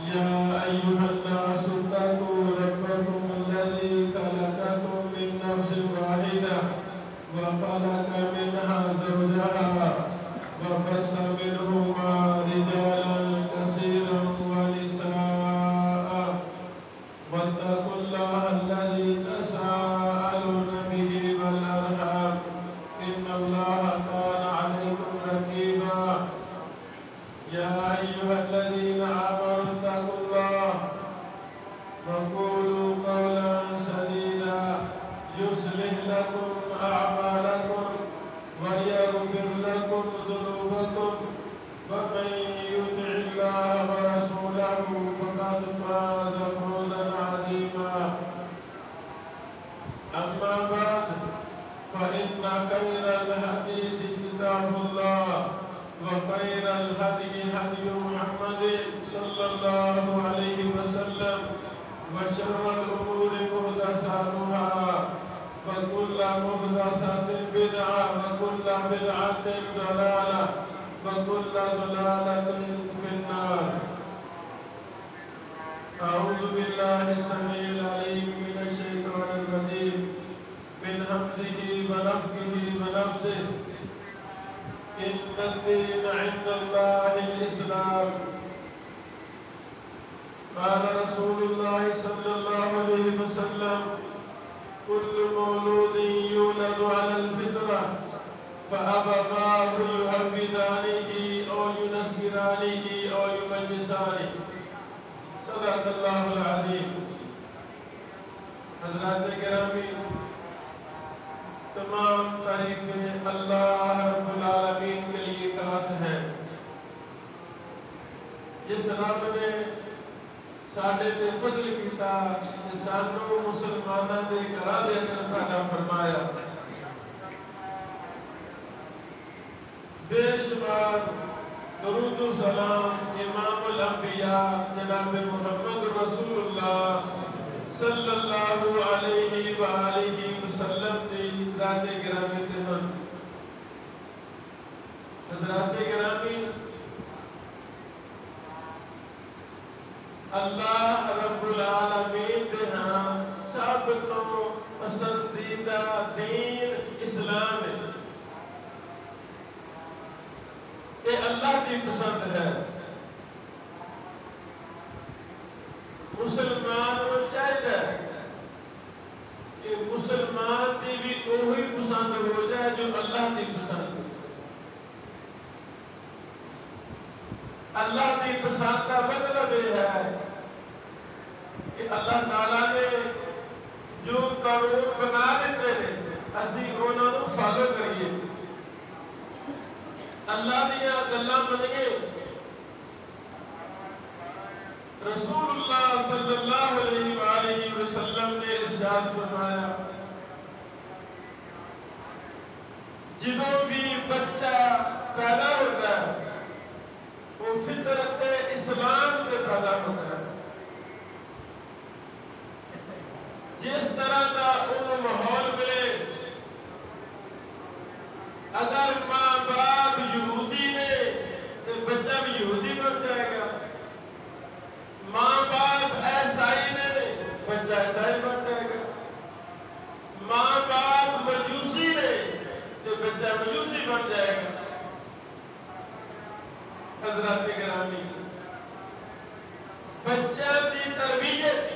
يا أيها الناس اتقوا ربكم الذي خلقكم من نفس واحدة وخلق منها زوجها وبث منهما رجالا كثيرا ونساء واتقوا الله الذي تساءلون به والأرحام إن الله كان عليكم رقيبا يا أيها الذين آمنوا اتقوا الله وقولوا قولا سديدا يصلح لكم أعمالكم ويغفر لكم ذنوبكم ومن يطع الله ورسوله فقد فاز فوزا عظيما أما بعد فإن خير الحديث كتاب الله وخير الهدي هدي محمد صلى الله عليه وسلم وشر الأمور محدثاتها وكل محدثة بدعة وكل بدعة ضلالة وكل ضلالة في النار. أعوذ بالله السميع العليم من الشيطان الرجيم من همزه ونفخه ونفسه إن الدين عند الله الإسلام. قال رسول الله صلى الله عليه وسلم كل مولود يولد على الفطرة فأبواه يهودانه أو ينصرانه أو يمجسانه. صدق الله العظيم. حضرات گرامی، تمام تعریفیں اللہ رب العالمین کے لیے خاص ہیں، جس رب نے ساڈے تے فضل کیتا تے سانو مسلماناں دے گھراں دے اندر پیدا فرمایا۔ بے شمار درود و سلام امام الانبیاء جناب محمد رسول اللہ صلی اللہ علیہ وآلہ وسلم دی ذات گرامی تے ہن۔ حضرات گرامی، اللہ رب العالمین دے ہاں سب تو پسندیدہ دین اسلام ہے۔ یہ اللہ کی پسند ہے۔ مسلمان کو چاہیے کہ مسلمان کی بھی وہی پسند ہو جائے جو اللہ کی پسند ہے۔ اللہ کی پسند کا مطلب یہ ہے کہ اللہ تعالیٰ نے جو قانون بنا دیتے ہیں اسی انہوں نے فالو کریے، اللہ دیا گلاں منیے۔ رسول اللہ صلی اللہ علیہ وآلہ وسلم نے ارشاد فرمایا جدوں بھی بچہ پیدا ہوتا ہے وہ فطرت اسلام پہ پیدا ہوتا ہے۔ جس طرح کا انہوں ماحول ملے، اگر ماں باپ یہودی نے تو بچہ بھی یہودی بن جائے گا، ماں باپ عیسائی نے بچہ عیسائی بن جائے گا، ماں باپ مجوسی نے تو بچہ مجوسی بن جائے گا۔ حضرات گرامی، بچہ کی تربیت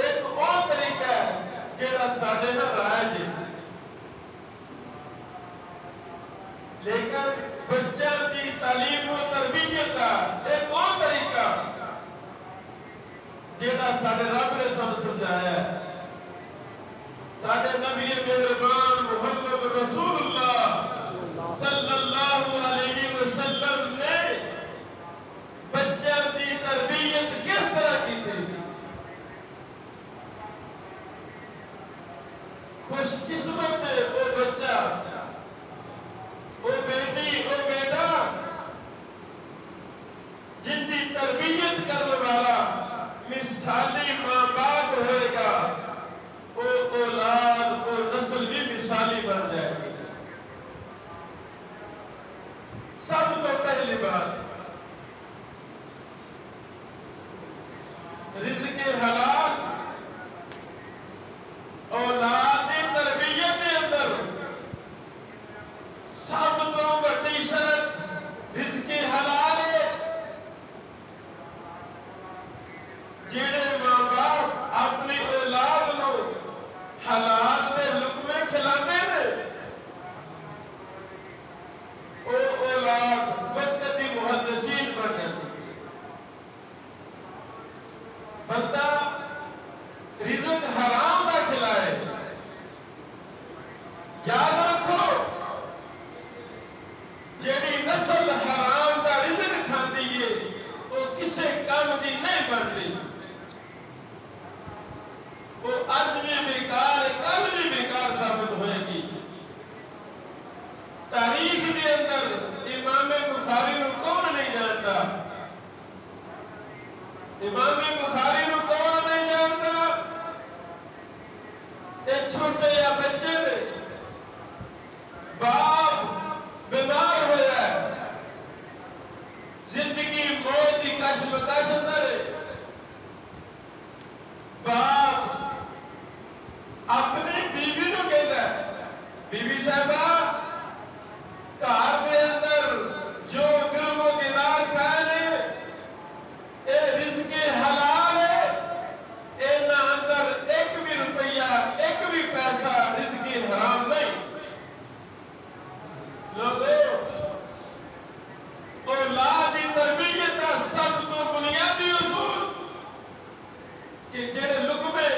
ایک اور طریقہ ہے جہاں ساڈے نال رائج ہے، لیکن بچہ کی تعلیم و تربیت کا ایک اور طریقہ جہاں ساڈے رب نے سانو سمجھایا ہے۔ ساڈے نبی مہربان محمد رسول اللہ صلی اللہ علیہ وسلم نے بچہ کی تربیت کس طرح کی تھی؟ خوش قسمت وہ بچہ، وہ بیٹی، وہ بیٹا جن کی تربیت کرنے والا مثالی ماں باپ ہوئے گا، وہ اولاد، وہ نسل بھی مثالی بن جائے گی۔ امام بخاری نو کون نہیں جانتا؟ ایک چھوٹے یا بچے نے باپ بیمار ہویا ہے، زندگی موت کی کشمکش اندر ہے، باپ اپنی بیوی نو کہتا ہے بیوی صاحبہ گھر دے اندر جو گرم و گدار کھائے اے رزق حلال ہے، اے نہ اندر ایک بھی روپیہ ایک بھی پیسہ رزق حرام نہیں۔ لوگوں اولاد کی تربیت کا سب تو بنیادی اصول کہ جڑے لقمے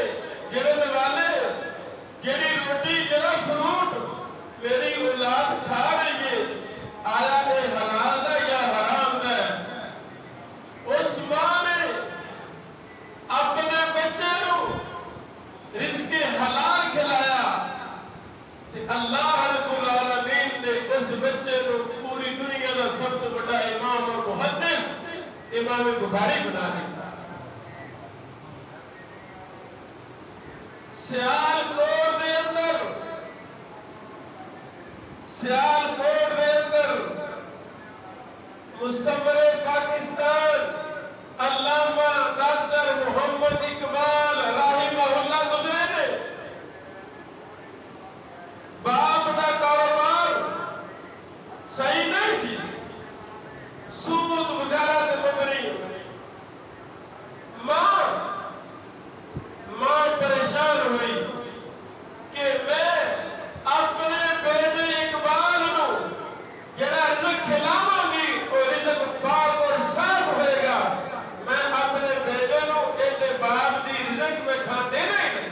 جڑے نوالے جڑی روٹی جڑا فروٹ میری اولاد کھا رہی ہے آیا اے حلال ہے یا حرام ہے؟ اس ماں نے اپنے بچے نو رزق حلال کھلایا کہ اللہ رب العالمین نے اس بچے نو پوری دنیا کا سب سے بڑا امام اور محدث امام بخاری بنا دیا۔ سیالکوٹ دے اندر مصور پاکستان علامہ ڈاکٹر محمد اقبال رحمہ اللہ گزرے نے، باپ دا کاروبار صحیح نہیں سی، سود وغیرہ تے مبنی، ماں پریشان ہوئی کہ میں اپنے بیٹے اقبال نو جڑا رزق کھلاواں گی اور رزق پاک اور صاف ہوئے گا، میں اپنے بیٹے نو ایتے باپ دی رزق میں کھا دینا ہی نہیں۔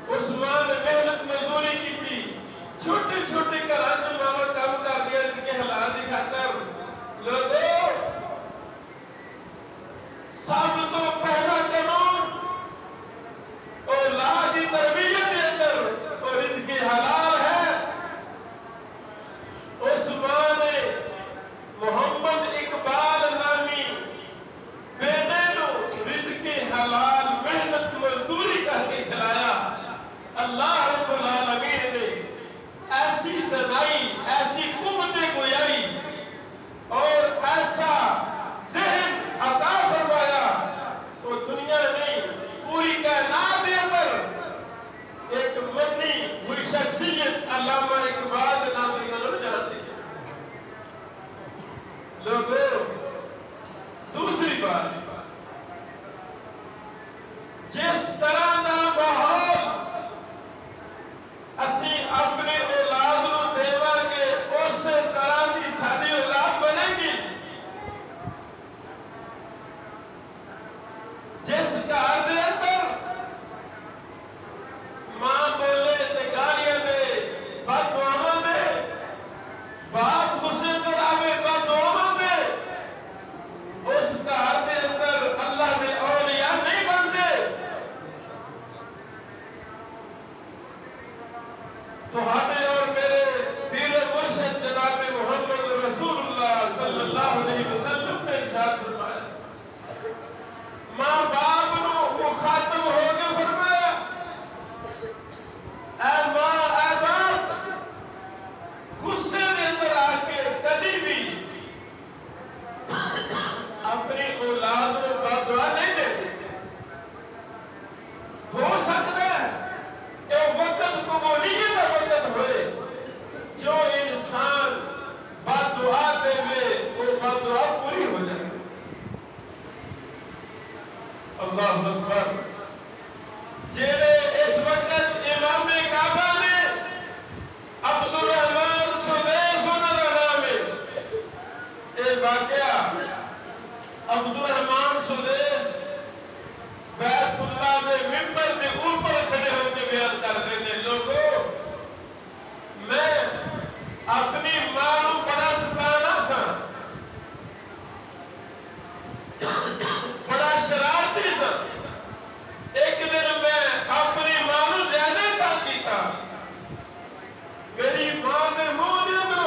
اس ماں نے محنت مزدوری کی تھی، چھوٹی چھوٹی گھراں وچ ماں کام کر دیا جن کے حلال دی خاطر۔ لوگوں سب تو پہلا قانون اولاد کی تربیت کے اندر اور رزق حلال ہے۔ اس ماں نے محمد اقبال نامی بیٹے نو رزق حلال محنت مزدوری کر کے کھلایا۔ اللہ رب العالمین نے ایسی دنائی ایسی قوت گویائی اور ایسا ذہن عطا فرمایا تو دنیا نہیں پوری کائنات کے اندر ایک منی ہوئی شخصیت علامہ اقبال نامی کو جانتے ہیں۔ لوگوں دوسری بات جس طرح کا ماحول اسی اپنے اولاد نو دیوا گے اس طرح کی ساری اولاد بنے گی۔ جس گھر دے اندر ماں بولے تے گالیاں دے بد دعاواں دے، باپ غصے پر آوے بد دعاواں دے، اس گھر دے اندر اللہ دے اولیاء نہیں بنتے۔ تہاڈے اور میرے پیر مرشد جناب محمد رسول اللہ صلی اللہ علیہ وسلم نے ارشاد فرمایا، ماں باپ نو مخاطب ہو کے فرمایا، اے ماں اے باپ غصے دے اندر آ کے کبھی بھی اپنی اولاد کو بد دعا نہیں دیتے۔ ہو سکتا ہے کہ وقت قبولیت کا وقت ہوئے جو انسان بد دعا دے وہ بد دعا پوری ہو جائے۔ اللہ اکبر۔ جیڑے اس وقت امام کعبہ نے عبد الرحمن سدیس انہوں کا نام ہے، یہ واقعہ عبد الرحمن سدیس بیت اللہ میں ممبر کے اوپر کھڑے ہو کے بیان کر رہے ہیں، لوگوں میں اپنی ماں کو بڑا ستانا سا، بڑا شرارتی سا، ایک دن میں اپنی ماں کو زیادہ تنگ کیتا، میری ماں نے منہ دے دو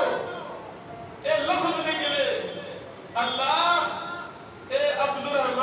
اے لفظ نکلے، اللہ اے عبد الرحمن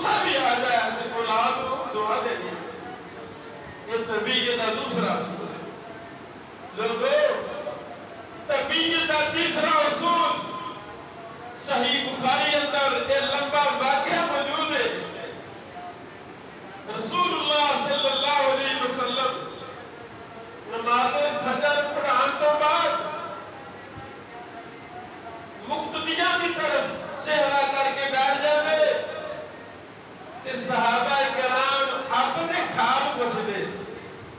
غصہ بھی آ جائے اپنی اولاد کو دعا دینی ہے۔ یہ تربیت کا دوسرا اصول ہے۔ لوگوں، تربیت کا تیسرا اصول صحیح بخاری اندر ایک لمبا واقعہ موجود ہے۔ رسول اللہ صلی اللہ علیہ وسلم نماز فجر پڑھان تو بعد مقتدیاں کی طرف چہرہ کر کے بیٹھ جاتے کہ صحابہ کرام اپنے خواب پوچھ دے۔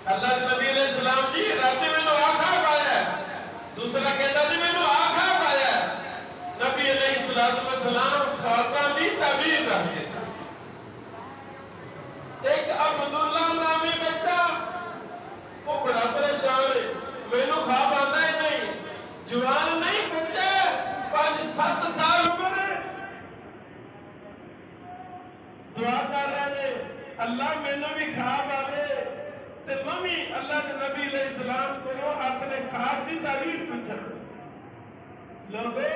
اللہ کے نبی علیہ السلام جی راتے میں تو خواب آیا ہے، دوسرا کہتا جی میں تو خواب آیا ہے۔ نبی علیہ السلام خوابہ بھی تعبیر رہتے تھا۔ ایک عبداللہ نامی بچہ وہ بڑا پریشان ہے، میں نے خواب آتا ہے نہیں، جوان نہیں بچہ 5-7 سال عمر ہے، دعا کر رہے ہیں اللہ میں نے بھی خواب آئے تے ممی اللہ کے نبی علیہ السلام کو اپنے خواب کی تعبیر پوچھا۔ لوگوں،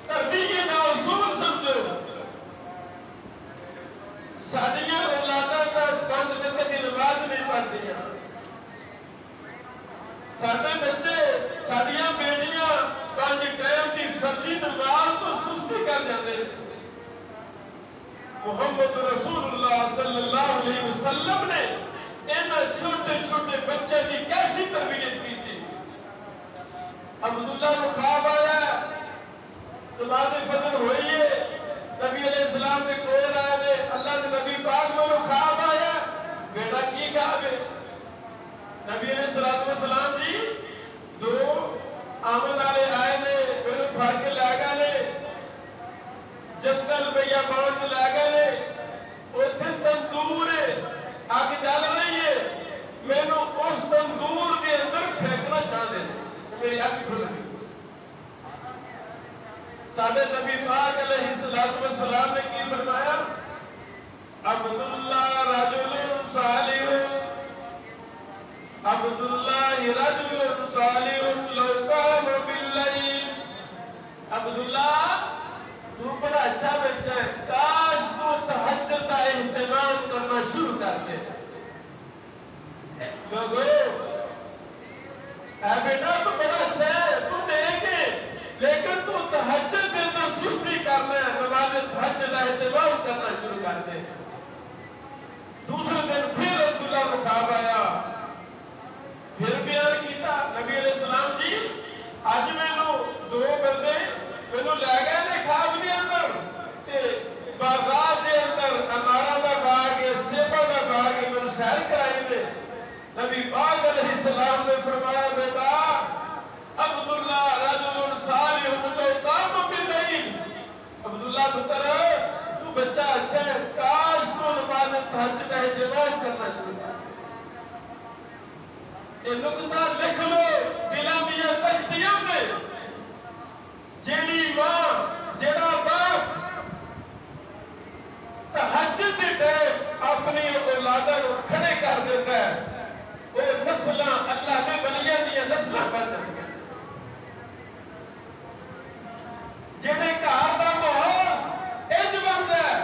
تربیت کا اصول سمجھو، سادیاں اولاداں کا 5 وقت کی نماز نہیں پڑھتی ہیں، سادے بچے سادیاں بیٹیاں 5 ٹائم کی فرضی نماز تو سستی کر جاتے ہیں۔ محمد رسول اللہ صلی اللہ علیہ وسلم نے ان چھوٹے چھوٹے بچے کی کیسی تربیت کی تھی۔ عبداللہ کو خواب آیا، نماز فجر ہوئی ہے، نبی علیہ السلام نے کول آیا نے اللہ کے نبی پاک میں خواب آیا، بیٹا کی کہا گئے؟ نبی علیہ السلام جی 2 آمد آلے آئے نے میرے بھاگ کے لے گا نے جنگل بھیا پہنچ لے گا نے اتھے تندور ہے آگ جل رہی ہے، میں نے اس تندور کے اندر پھینکنا چاہ دے میری آگ کھل گئی۔ سادے نبی پاک علیہ السلام نے کی فرمایا عبداللہ رجل صالح، عبداللہ رجل صالح لو قام باللیل، عبداللہ تو بڑا اچھا بچہ ہے، کاش تو تہجد کا اہتمام کرنا شروع کر دے۔ لوگو اے بیٹا تو بڑا اچھا ہے، تو نیک ہے، لیکن تو تہجد کے اندر سستی کرنا ہے، نماز تہجد کا اہتمام کرنا شروع کر دے۔ دوسرے دن پھر عبداللہ کو خواب آیا، پھر بیان کیتا نبی علیہ السلام جی آج میں نے 2 بندے میں نے لے گئے نے خواب کے اندر تے باغات کے اندر انارا دا باغ ہے، سیبا دا باغ ہے، میں نے سیر کرائی دے۔ نبی پاک علیہ السلام نے فرمایا بیٹا عبداللہ رجل صالح لو قام باللیل، عبداللہ پتر تو بچہ اچھا ہے، کاش تو نماز تہجد کا اہتمام کرنا شروع کر۔ یہ نقطہ لکھ لو دلاں دیاں تختیاں میں، جیڑی ماں جیڑا باپ تہجد کے ٹائم اپنی اولاداں کو کھڑے کر دیتا ہے، وہ نسلاں اللہ نے بنیاں دیا نسلاں بن جائیں۔ جیڑے گھر دا ماحول انج بنتا ہے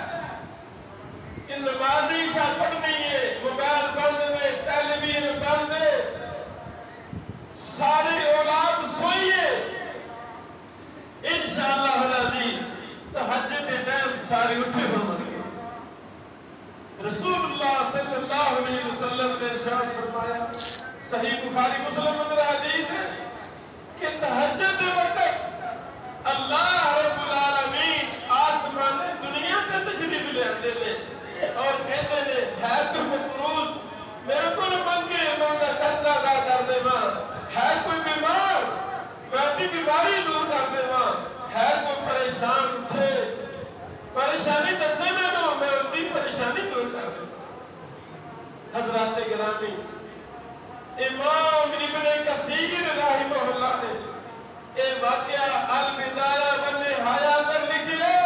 کہ نمازی شاہ پڑھنی ہے، موبائل بند ہے، ٹیلی ویژن بند ہے، ساری اولاد سوئی ہے، انشاءاللہ العزیز تہجد کے ٹائم سارے اٹھے ہوں گے۔ رسول اللہ صلی اللہ علیہ وسلم نے ارشاد فرمایا، صحیح بخاری مسلم اندر حدیث ہے کہ تہجد کے وقت اللہ رب العالمین آسمان دنیا کے تشریف لے آتے لے اور کہتے ہیں ہے تو مقروض میرے کو منگے مانگا قرضہ ادا کر دے ماں، ہے کوئی بیمار میں اپنی بیماری دور کر دے ماں، ہے کوئی پریشان اٹھے پریشانی دسے میں دو میں اپنی پریشانی دور کر دے۔ حضرات گرامی، امام ابن کثیر رحمہ اللہ نے اے واقعہ البدایہ والنہایہ اندر لکھی ہے،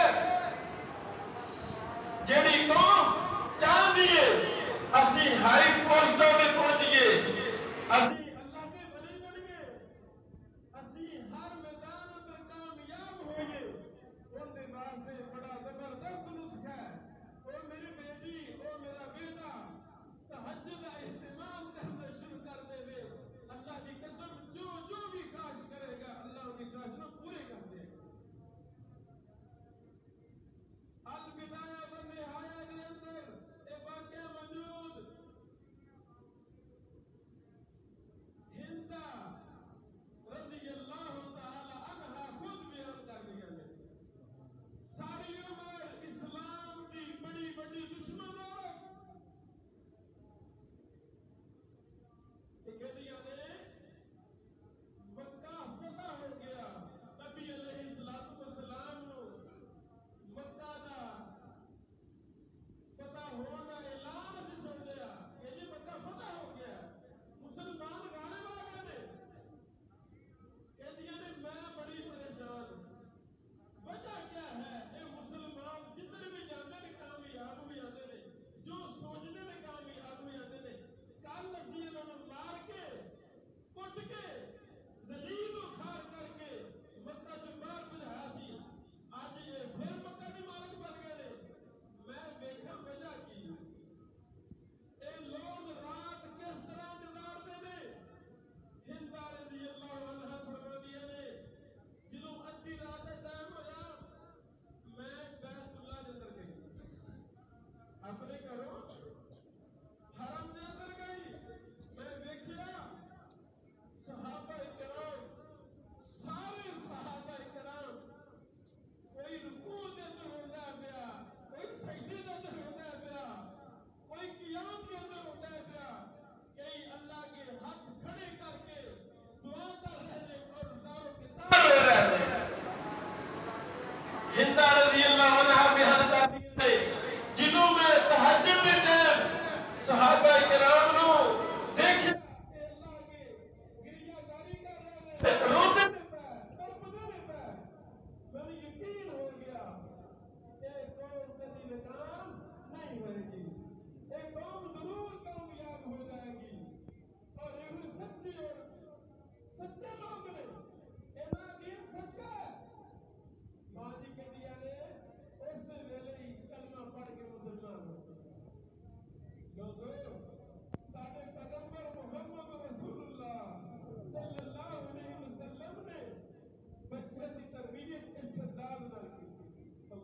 جیڑی قوم چاہتی ہے اسی ہائی پوسٹوں میں پہنچیے، اسی اللہ کے ولی بنیے، اسی ہر میدان میں کامیاب ہوئیے، ان کے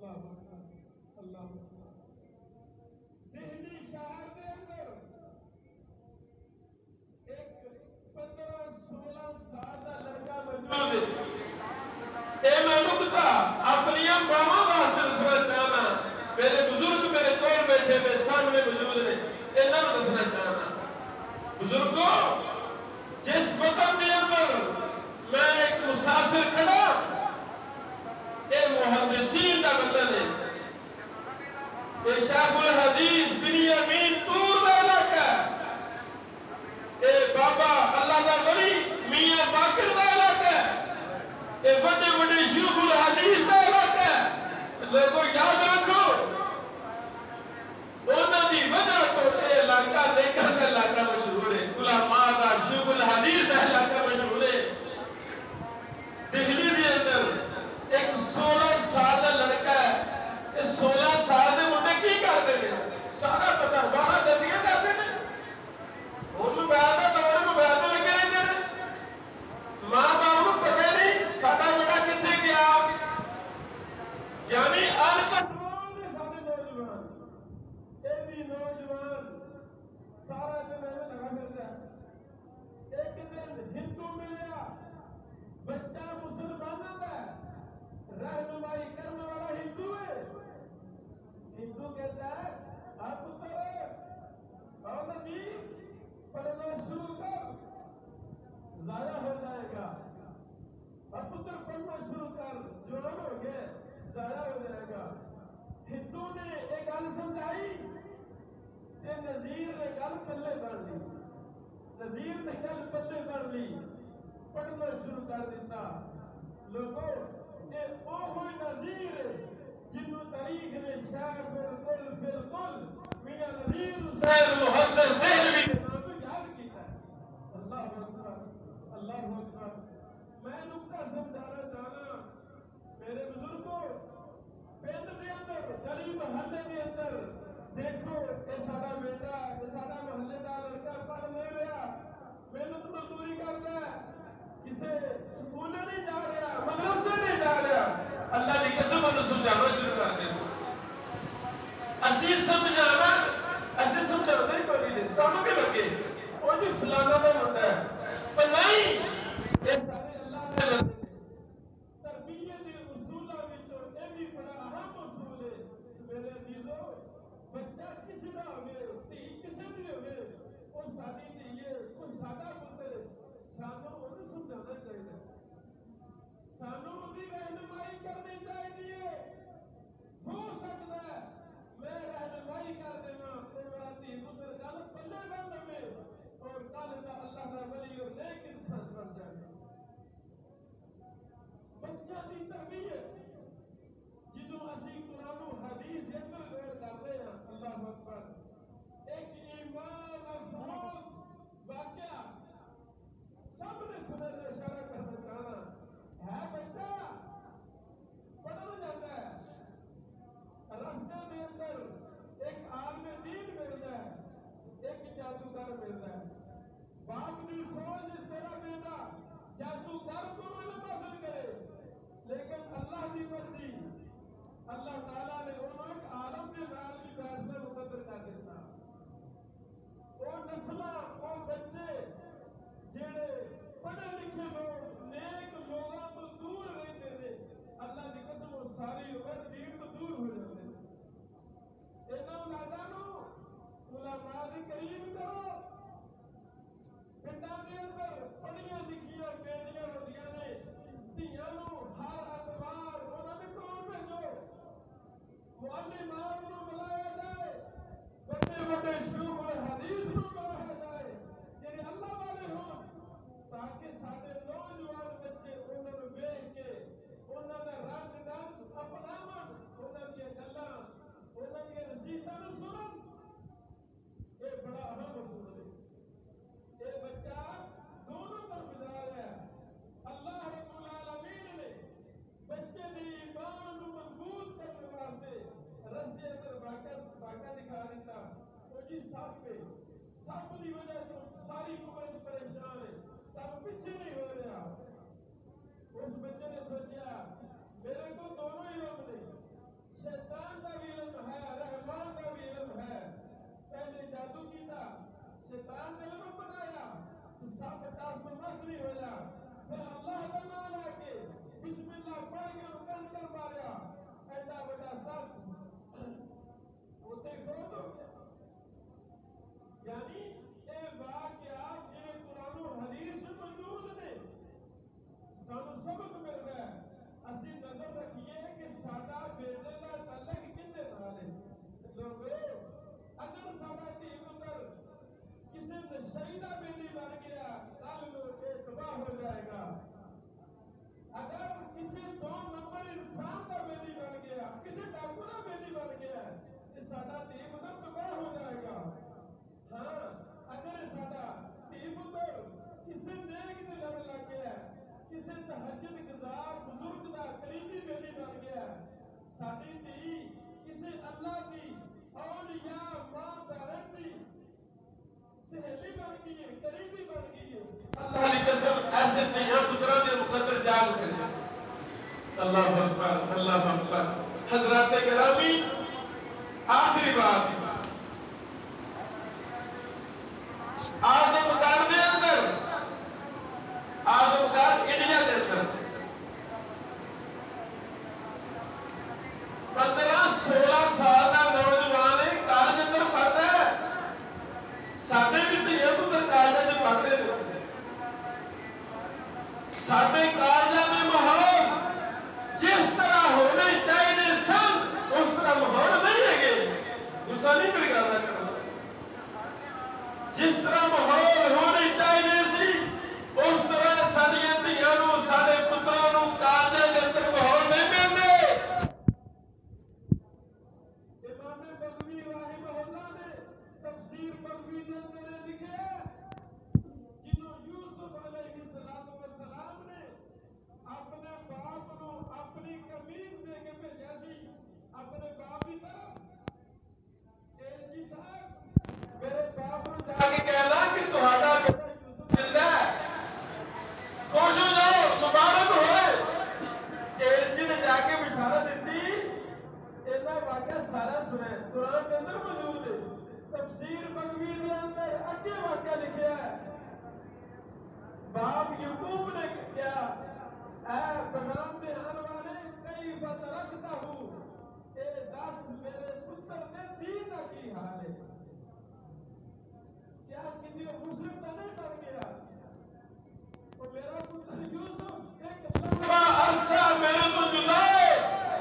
اللہ دہلی شہر کے اندر ایک 15-16 سال کا لڑکا موجود ہے. میں نکتا اپنی باواں واسطے دسنا چاہنا. میرے بزرگ میرے کول بیٹھے میرے سامنے موجود نے. انہاں نوں دسنا چاہنا بزرگوں جس وطن کے اندر میں ایک مسافر کھڑا یہ محدثین کا وطن ہے. یہ شیخ الحدیث بنیامین طور کا علاقہ ہے. یہ بابا اللہ کا ولی میاں باقر کا علاقہ ہے. یہ بڑے بڑے شیخ الحدیث کا علاقہ ہے. لوگوں یاد رکھو انہوں کی وجہ تو یہ علاقہ نیکاں کا علاقہ مشہور ہے. علماء کا شیخ الحدیث کا علاقہ مشہور ہے. دہلی کے اندر ایک 16 سال کا لڑکا ہے. یہ 16 سال کے منڈے کی کرتے ہیں سارا پتا باہر گندگیاں کرتے ہیں. ہوں موبائل کا دور موبائل سے لگے رہتے ہیں. ماں باپ کو پتہ نہیں ساڈا بیٹا کتنے گیا. یعنی نوجوان نوجوان سارا دن لگا پھرتا ہے. ایک دن ہندو ملیا بچہ مسلمانوں کا رہنمائی کرنے والا ہندو ہے. ہندو کہتا ہے آپ پتر جی پڑھنا شروع کر ضائع ہو جائے گا. اب پتر پڑھنا شروع کر جوان ہو گئے ضائع ہو جائے گا. ہندو نے ایک گل سمجھائی کہ نذیر نے گل پلے کر لی. نذیر نے گل پلے کر لی پڑھنا شروع کر دیتا. لوگوں یہ وہ نذیر ہے جنہوں تاریخ نے شیخ الکل بالکل میاں نذیر حسین محدث دہلوی کے نام کو یاد کیتا ہے. اللہ اکبر اللہ اکبر. میں نقطہ سمجھانا چاہنا میرے بزرگوں پنڈ کے اندر گلی محلے کے اندر دیکھو یہ سارا بیٹا یہ سارا محلے کا لڑکا پڑھ نہیں رہا محنت مزدوری کرتا ہے کسی سکول نہیں جا رہا مدرسے نہیں جا رہا. اللہ کی قسم انہوں سمجھانا شروع کر دیں. اسی سمجھانا ایسے سمجھانا ہی کوئی نہیں سانوں کے لگے وہ جو فلانا کا ہوتا ہے پر نہیں یہ سارے اللہ کے لگے. تربیت کے اصولوں وچوں یہ بھی بڑا اہم اصول ہے. میرے عزیزو بچہ کسی کا ہوگے تھی کسی بھی ہوگے وہ ساری دھیے وہ سادہ پتر سانوں انہوں سمجھانا چاہیے. سانوں ان کی رہنمائی کرنی چاہیے. ہو سکتا ہے میں رہنمائی کر دینا تو میرا دھی پتر گل پلے نہ لگے اور کل کا اللہ کا ولی اور نیک انسان بن جائے. بچہ کی تربیت جدوں اسی قرآن و حدیث کے اندر غور کرتے ہیں اللہ اکبر ایک ایمان افروز واقعہ سب نے سنے میں اشارہ کرنا چاہنا ہے. بچہ پڑھنے جاتا ہے راستے میں اندر ایک عالم دین ملتا ہے ایک جادوگر ملتا ہے. باپ کی سوچ اس طرح بیٹا جادوگر کو معلوم حاصل کرے لیکن اللہ کی مرضی اللہ تعالیٰ نے انہوں ایک عالم کے نال بھی فیصلہ مقدر کر دیتا. وہ نسلہ وہ بچے جڑے پڑھے لکھے لوگ نیک لوگوں تو دور رہتے ہیں اللہ کی قسم وہ ساری عمر دین تو دور ہو جاتے ہیں. انہوں اولادوں علماء کے قریب کرو. پنڈاں کے اندر پڑھیاں لکھیاں بیٹیاں ہوندیاں نے دھیاں نوں ہر اتوار انہاں دے کول بھیجو. معلمات نوں بلایا جائے بڑے بڑے شیوخ الحدیث نوں بلایا جائے جڑے اللہ والے ہون تاکہ سارے نوجوان بچے انہاں نوں ویکھ کے انہاں دا رنگ ڈھنگ اپناون انہاں دی گلاں انہاں دی نصیحتاں نوں سنن. یہ بڑا اہم اصول ہے. یہ بچہ دونوں طرف جا رہا ہے. اللہ رب العالمین نے بچے کی ایمان کو مضبوط کرنے واسطے رستے اندر واقعہ دکھا دیتا. وہ جی سب کی وجہ سے ساری قوت پریشان ہے سب پیچھے نہیں ہو رہا. اس بچے نے سوچا میرے کو دونوں ہی رب نے ساڈا دھی پتر تباہ ہو جائے گا. ہاں اگر ساڈا دھی پتر کسی نیک دے لڑ لگ گیا, کسی تہجد گزار بزرگ دا قریبی بیٹی بن گیا, ساڈی دھی کسی اللہ دی اولیاء ماں بہن دی سہیلی بن گئی ہے, قریبی بن گئی ہے, اللہ کی قسم ایسے دھیاں پتراں دے مقدر جاگ اٹھے. اللہ اکبر اللہ اکبر. حضرات گرامی, آخری بات, آزم گھر دے اندر, آزم گھر انڈیا دے اندر 15-16 سال کا نوجوان ہے, کالج اندر پڑھتا ہے. ساڈے بھی دھیاں پتر کالج میں پڑھتے ہیں. ساڈے کالج میں ماحول جس طرح ہونے چاہیے سن اس طرح ماحول نہیں ہے. غصہ نہیں میری گل نہ کرنا. جس طرح ماحول ہونی چاہیے سی اس طرح ساڈیاں دھیاں نوں ساڈے پتراں نوں کالج دے اندر ماحول نہیں ملدے. امام بغوی رحمہ اللہ نے تفسیر بغوی دے اندر لکھیا, جنہوں یوسف علیہ السلام نے اپنے باپ نو اپنی قمیض دے کے بھیجا سی اپنے باپ کی طرف, جی صاحب میرے باپ نو جا کے کہنا کہ تہاڈا بیٹا یوسف زندہ ہے, خوش ہو جاؤ, مبارک ہوئے. جی نے جا کے بشارت دیتی. ایسا واقعہ سارا سنا ہے, قرآن کے اندر موجود ہے. تفسیر بغوی کے اندر اگے واقعہ لکھا ہے. باپ یعقوب نے کیا, اے پیغام دے آنے والے, کئی رکھتا ہوں, اے دس میرے پتر نے دین کا کی حال ہے. کیا کسی مسلم کا نہیں ڈر گیا؟ تو میرا پتر یوسف ایک لمبا عرصہ میرے تو جدا ہے,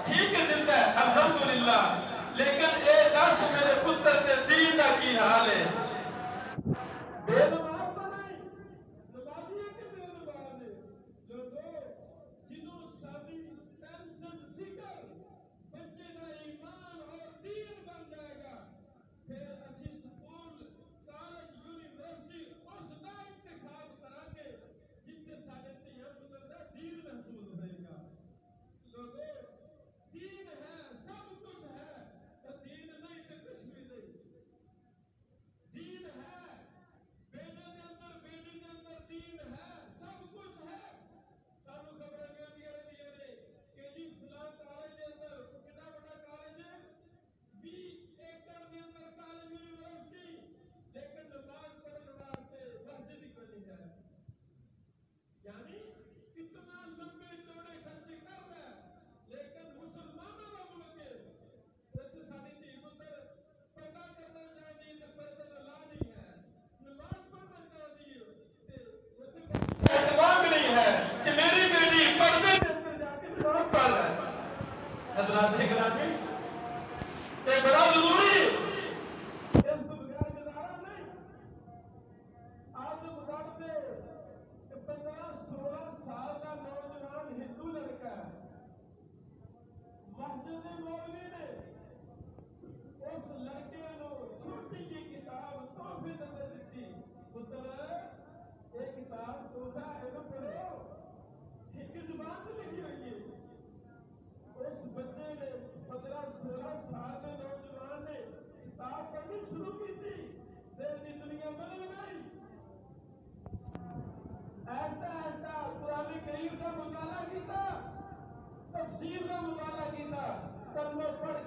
ٹھیک ہے زندہ ہے الحمدللہ, لیکن اے دس میرے پتر نے دین کا کی حال ہے. بے نماز تو نہیں, نمازی ہے کہ بے نماز ہے. لوگوں جنہوں ساری ٹینشن فکر بچے کا ایمان اور دین بن جائے گا, پھر اچھی سکول کالج یونیورسٹی اس کا انتخاب کرا کے جتنے سارے دھیاں پتر کا دین محفوظ ہوئے گا. لوگوں دین ہے, سب کچھ ہے, تو دین نہیں تو کچھ بھی نہیں. دین ہے, بیٹے کے اندر بیٹی کے اندر دین ہے, سب کچھ ہے. سانو خبریں ملدیاں رہندیاں نے کہ جی فلاں کالج کے اندر کتنا بڑا کالج ہے, 20 ایکڑ کے اندر کالج یونیورسٹی, لیکن نماز پڑھنے واسطے مسجد ہی کوئی نہیں ہے. یعنی کتنا لمبے چوڑے خرچے کر رہا ہے, لیکن مسلمانوں کا ملک ہے. ساری دھی پتر پیدا کرنا چاہیے تو پردے لا نہیں ہے, نماز پڑھنا چاہیے اعتماد نہیں ہے کہ میری بیٹی پردے کے اندر جا کے نماز پڑھ رہا ہے. حضرات گرامی, یہ بڑا ضروری ہے. اس کو بغیر گزارا نہیں. آج گزار دے 15-16 سال کا نوجوان ہندو لڑکا ہے, مسجد مولوی نے اس لڑکے نو چھوٹی جی کتاب تحفے اندر دیتی, پتر یہ کتاب توسا یہ پڑھو, ایک زبان سے لکھی ہوئی ہے. اس بچے نے 15-16 سال کے نوجوان نے کتاب پڑھنی شروع کی تھی, دل کی دنیا بدل گئی. ایسا ایسا قرآن کریم کا مطالعہ کیتا, تفسیر کا مطالعہ کیتا, کلمہ پڑھ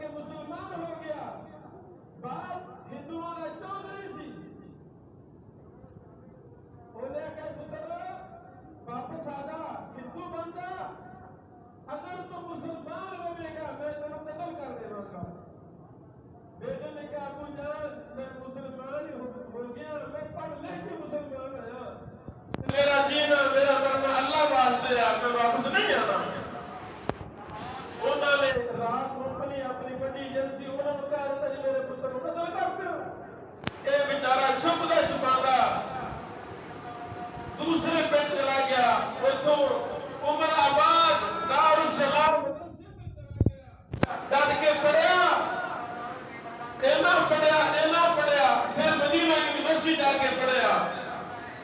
جا کے پڑھیا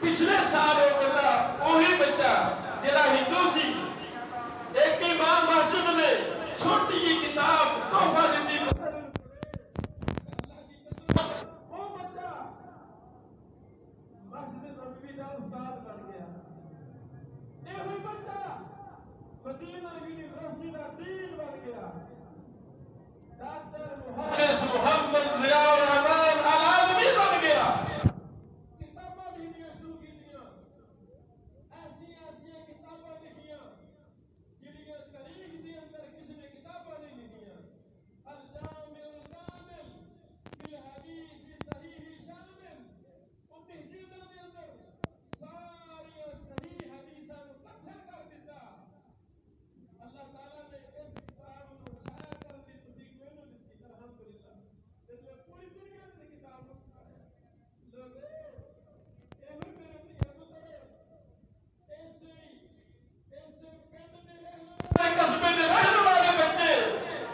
پچھلے سال وہ بندہ وہی بچہ جڑا ہندو سی ایک امام مسجد میں چھوٹی جی کتاب تحفہ دیتی وہ بچہ مسجد نبوی کا استاد بن گیا یہ ہوئی بچہ مدینہ یونیورسٹی کا دین بن گیا ڈاکٹر محمد ضیاء الرحمن العالمی بن گیا کتاباں لکھنیاں شروع کیتیاں ایسی کتاباں لکھیاں جنہاں تاریخ دے اندر کسی نے کتاباں نہیں لکھیاں الجامع الکامل فی الحدیث صحیح شامل وہ تہذیباں دے اندر ساری صحیح حدیثاں کو اکٹھا کر دیتا اللہ تعالیٰ نے اس کتاب کو چھایا کر دی توفیق مینوں دتی الحمدللہ پوری دنیا میں کتاب کو چھایا لوگوں یہ میرے پتر قصبے میں رہنے والے بچے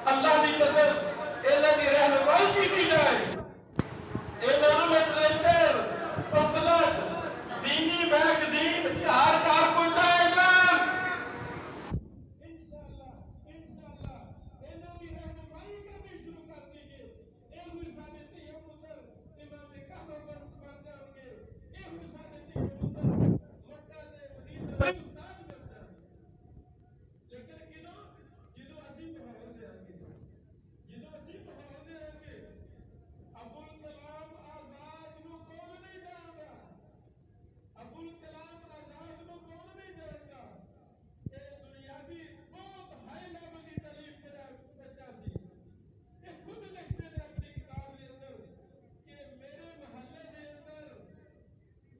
اللہ کی قسم انہاں دی رہنمائی کی جائے انہاں نوں لٹریچر پمفلٹ دینی میگزین ہر کار پہنچائے جان انشاءاللہ انہاں دی رہنمائی کرنی شروع کر دیں گے اے ہوئی ساڈے دھیاں پتر امام کعبہ بن جان گے اے ہوئی ساڈے دھیاں پتر مکہ دے مدینے دے استاد بن جان گے لیکن کدوں جدوں اسی ماحول دے آنگے ابوالکلام آزاد نو کون نہیں جاندا ابوالکلام آزاد نو کون نہیں جاندا اے دنیاوی بہت ہائی لیول کی تعلیم کرا بچہ سی یہ خود لکھتے ہیں اپنی کتاب کے اندر کہ میرے محلے کے اندر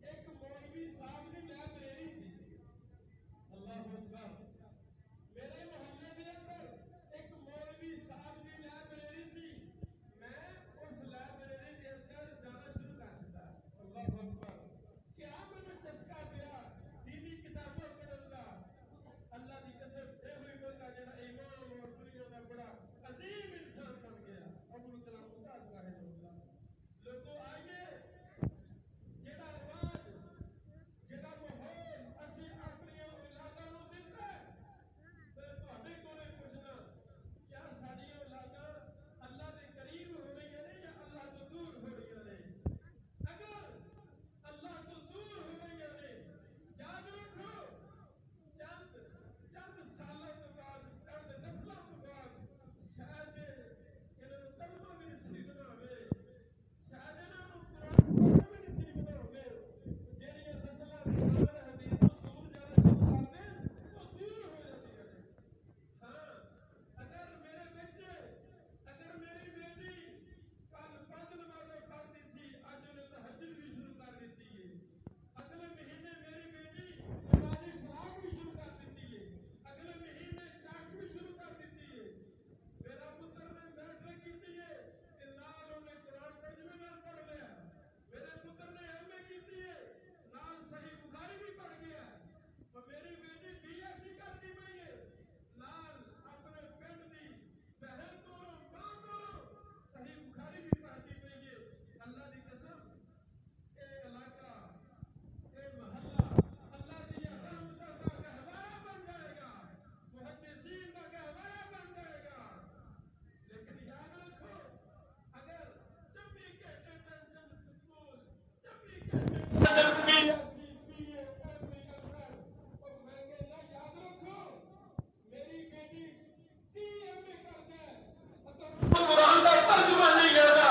ایک مولوی صاحب کی لائبریری تھی اللہ اکبر میرے محلے کے اندر ایک مولوی صاحب کی لائبریری تھی میں اس لائبریری کے اندر جانا شروع کر دیتا اللہ اکبر کیا مجھے چسکا پیا دینی کتابوں پڑھن کا اللہ کی قسم اے ہوئی بندہ جڑا امام اور دنیا کا بڑا عظیم انسان بن گیا ابوالکلام آزاد رحمہ اللہ لوگوں آئیے جڑا رواج جڑا ماحول اسی اپنی اولاداں نوں دتا ہے تواڈے کولے پوچھنا کیا ساری اولاداں اللہ دے قریب ہو رہی ہیں یا اللہ تو دور ہو رہی ہیں اگر اللہ تو دور ہو رہی ہیں یاد رکھو چند سالوں کے بعد چند نسلوں کے بعد شاید انہوں کلمہ بھی نصیب نہ ہوئے شاید انہوں قرآن بھی نصیب نہ ہوئے جہڑیاں نسلاں قرآن حدیث کو سمجھ جانا شروع کر دیں وہ دور ہو جاتی ہیں ہاں اگر میرے بچے اگر میری بیٹی کل 5 نمازیں پڑھتی تھی آج انہیں تہجد بھی شروع کر دیتی ہے اگلے مہینے میری بیٹی نماز شراب بھی شروع کر دیتی ہے اگلے مہینے چاک بھی شروع کر دیتی ہے میرا پتر نے میٹرک کی ہے کہ نال انہیں قرآن ترجمے نال پڑھ لیا میرے پتر نے ایم اے کی ہے نال صحیح بخاری بھی پڑھ گیا اور میری بیٹی بی ایس سی کرتی پئی ہے نال اپنے پنڈ دی بہن کو ماں کو صحیح بخاری بھی پڑھتی پئی ہے اللہ دی قسم اے علاقہ اے محلہ اللہ دی رحمتوں کا گہوارہ بن جائے گا محدثین کا گہوارہ بن جائے گا لیکن یاد رکھو اگر 24 گھنٹے ٹینشن سکول 24 گھنٹے اور میں کہنا یاد رکھو میری بیٹی ایم اے کرتا ہے قرآن کا ترجمہ نہیں کرتا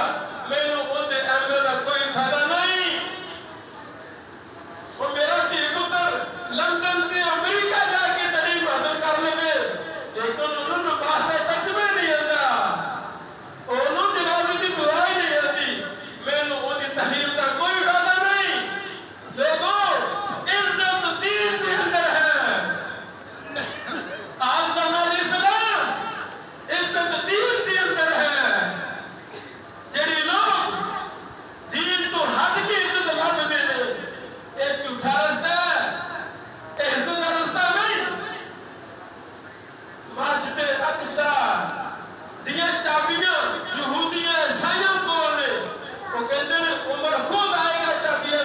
مینوں اونتے ایم اے کا کوئی فائدہ نہیں اور میرا دھی پتر لندن تے امریکہ جا کے تعلیم حاصل کر لے لیکن انہوں نے واسطے ترجمے نہیں آتا انہوں جنازے کی دعائیں نہیں آتی مینوں اوندی تحریر کا کوئی فائدہ نہیں لوگوں عزت دین کے اندر ہے آزان الاسلام عزت دین کے اندر ہے جڑی لوگ دین تو حد کی عزت لبتے ہیں یہ جھوٹا رستہ ہے عزت کا رستہ نہیں مسجد اقصی دیاں چابیاں یہودیاں عیسائیاں کول نے وہ کہتے ہیں عمر خود آئے گا چابیاں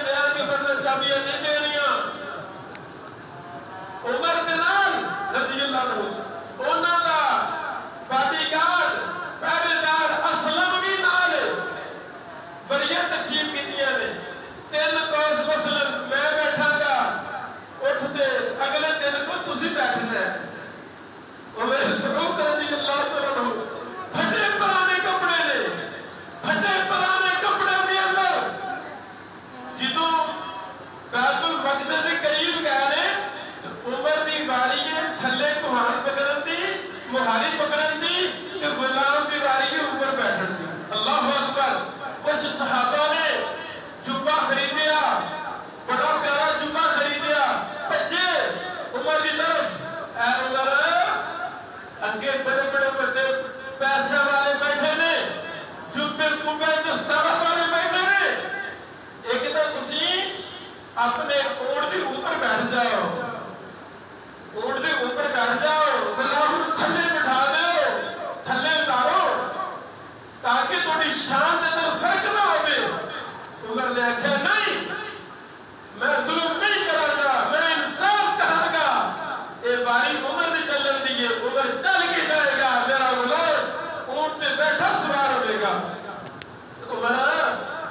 شادیاں نہیں دینیاں عمر دے نال رضی اللہ عنہ انہاں دا باڈی گارڈ پہرےدار اسلم بھی نال وریاں تقسیم کیتیاں نے 3 کوس مثلا میں بیٹھا گا اٹھ دے اگلے دن کو تسی بیٹھنا ہے وہ میرے فاروق رضی اللہ عنہ پھٹے پرانے کپڑے نے پھٹے پرانے کپڑے دے اندر جدوں بیت المقدس کے قریب گئے نے عمر دی باری ہے تھلے کہان پکڑن دی مہاری پکڑن دی کہ غلام دی باری ہے اوپر بیٹھن دی اللہ اکبر کچھ صحابہ نے جبہ خریدیا بڑا پیارا جبہ خریدیا بچے عمر کی طرف اے عمر اگے بڑے بڑے بڑے پیسے والے بیٹھے نے جبے کبے دستارہ والے بیٹھے نے ایک تو تسی اپنے اونٹ کے اوپر بیٹھ جاؤ اونٹ کے اوپر بیٹھ جاؤ غلام تھلے بٹھا دو تھلے اتارو تاکہ تھوڑی شان دے اندر فرق نہ ہوئے عمر نے آخیا نہیں میں ظلم نہیں کروں گا میں انصاف کروں گا یہ باری عمر دی چلن دی ہے عمر چل کے جائے گا میرا غلام اونٹ پہ بیٹھا سوار ہوئے گا عمر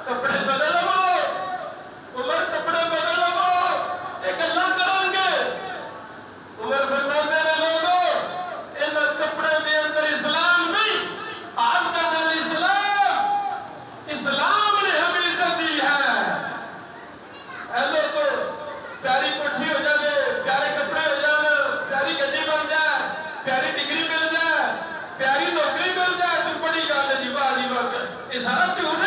کپڑے بدل لو عمر کپڑے بدل لو ایک اللہ کریں گے عمر فرماتے ہیں لوگوں ان کپڑے کے اندر اسلام نہیں عزت الاسلام اسلام نے ہمیں عزت دی ہے اے لوگوں پیاری کوٹھی ہو جائے پیارے کپڑے ہو جائے پیاری گڈی بن جائے پیاری ڈگری مل جائے پیاری نوکری مل جائے تو بڑی گل ہے جی واہ یہ سارا جھوٹ